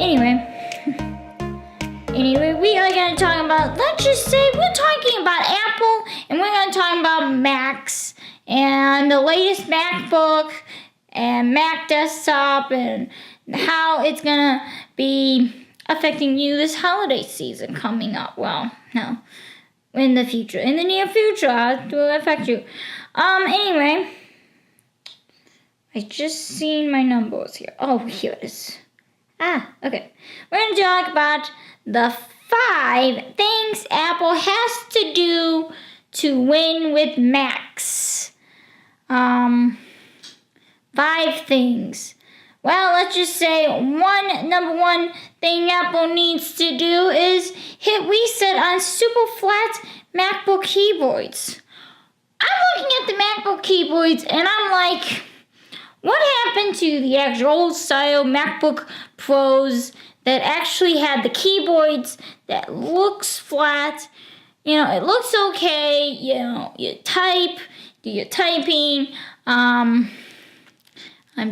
Anyway, we are going to talk about, let's just say we're talking about Apple, and we're going to talk about Macs and the latest MacBook and Mac desktop and how it's going to be affecting you this holiday season coming up. Well, no, in the future, in the near future, it will affect you. Anyway, I just seen my numbers here. Oh, here it is. Okay. We're going to talk about the 5 things Apple has to do to win with Macs. 5 things. Well, let's just say number one thing Apple needs to do is hit reset on super flat MacBook keyboards. I'm looking at the MacBook keyboards and I'm like, what happened to the actual old style MacBook Pros that actually had the keyboards that looks flat? You know, it looks okay. You know, you type, do your typing. I'm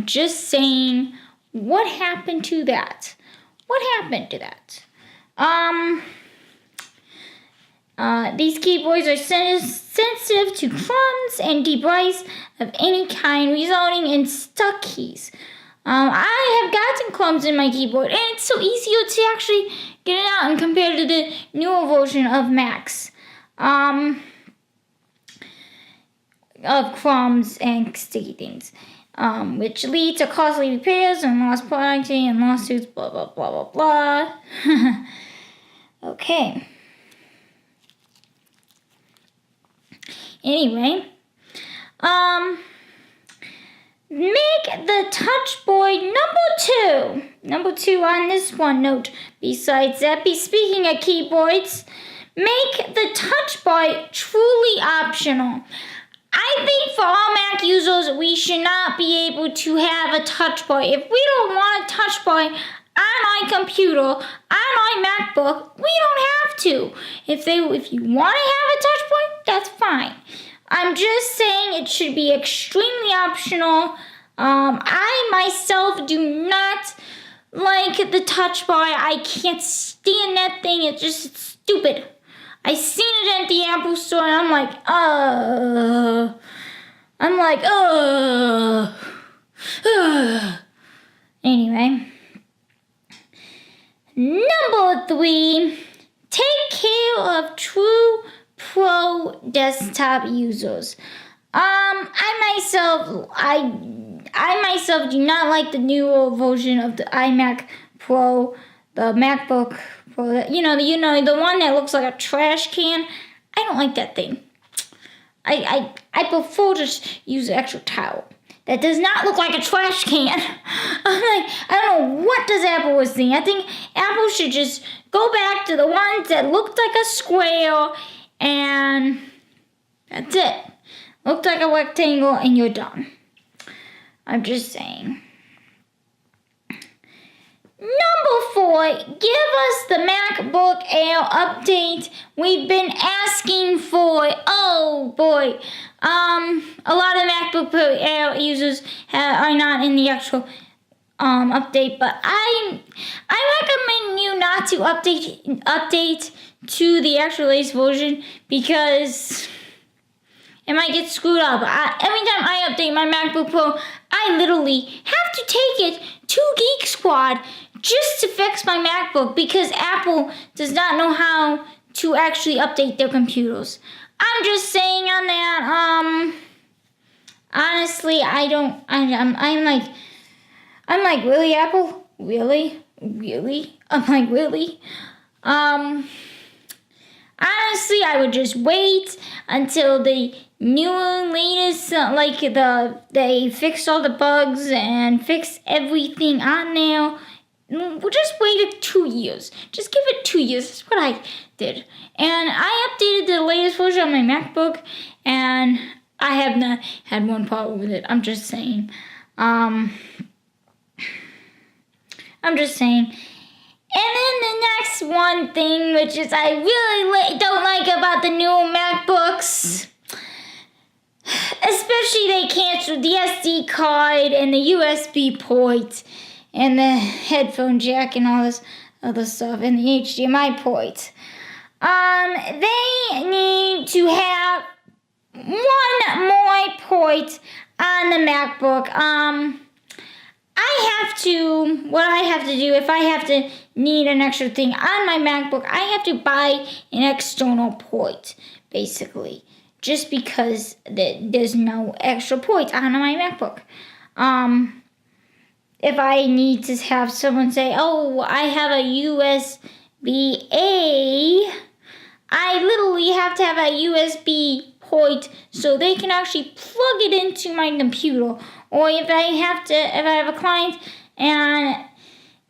just saying, what happened to that? What happened to that? These keyboards are sensitive to crumbs and debris of any kind, resulting in stuck keys. I have gotten crumbs in my keyboard, and it's so easier to actually get it out and compared to the newer version of MACS. Of crumbs and sticky things, which lead to costly repairs and lost productivity and lawsuits, blah, blah, blah, blah, blah. Okay. Anyway, make the touchboard number two on this one note. Besides that, speaking of keyboards, make the touchbar truly optional. I think for all Mac users, we should not be able to have a touch bar. If we don't want a touch bar on our computer, on our MacBook, we don't have to. If you want to have a touch bar, that's fine. I'm just saying it should be extremely optional. I myself do not like the touch bar. I can't stand that thing. It's stupid. I seen it at the Apple store and I'm like, Anyway. Number 3, take care of true pro desktop users. I myself do not like the newer version of the iMac Pro, the MacBook Pro, the one that looks like a trash can. I don't like that thing. I prefer to use an extra towel that does not look like a trash can. I'm like, I don't know what does Apple was thinking. I think Apple should just go back to the ones that looked like a square and that's it. Looked like a rectangle and you're done. I'm just saying. Number 4, give us the MacBook Air update we've been asking for. Oh boy. A lot of MacBook Pro Air users are not in the actual update, but I recommend you not to update to the actual latest version because it might get screwed up. Every time I update my MacBook Pro, I literally have to take it to Geek Squad just to fix my MacBook because Apple does not know how to actually update their computers. I'm just saying on that, honestly, I'm like, really, Apple? Really? I'm like, really? Honestly, I would just wait until the newer, latest, they fixed all the bugs and fixed everything on there. We'll just wait 2 years. Just give it 2 years. That's what I did. And I updated the latest version on my MacBook, and I have not had one problem with it. I'm just saying. I'm just saying. And then the next one thing, which is I really don't like about the new MacBooks, especially they canceled the SD card and the USB port. and the headphone jack and all this other stuff and the HDMI ports. They need to have one more port on the MacBook. What I have to do, if I have to need an extra thing on my MacBook, I have to buy an external port, basically, just because there's no extra port on my MacBook. If I need to have someone say, oh, I have a USB-A, I literally have to have a USB port so they can actually plug it into my computer. Or if I have a client and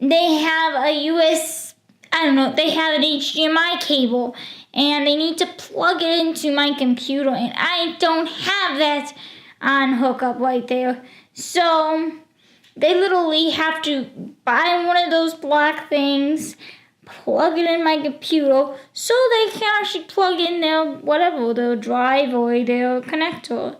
they have they have an HDMI cable and they need to plug it into my computer and I don't have that on hookup right there. So they literally have to buy one of those black things, plug it in my computer so they can actually plug in their drive or their connector.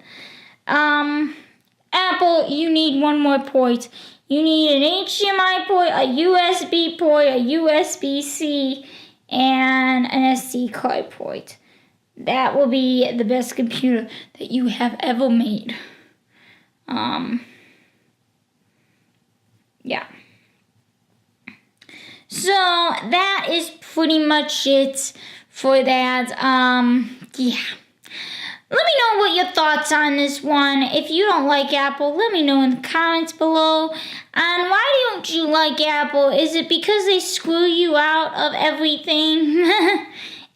Apple, you need one more port. You need an HDMI port, a USB port, a USB-C, and an SD card port. That will be the best computer that you have ever made. Yeah. So that is pretty much it for that. Yeah. Let me know what your thoughts on this one. If you don't like Apple, let me know in the comments below. And why don't you like Apple? Is it because they screw you out of everything? Is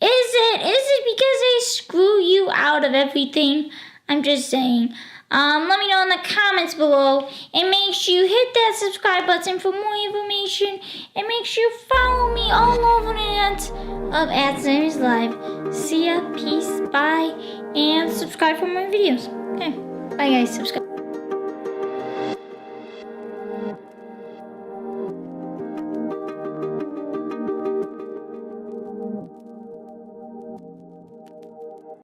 it because they screw you out of everything? I'm just saying. Let me know in the comments below. And make sure you hit that subscribe button for more information. And make sure you follow me all over the net of @Sammy's Live. See ya, peace, bye, and subscribe for more videos. Okay, bye guys, subscribe.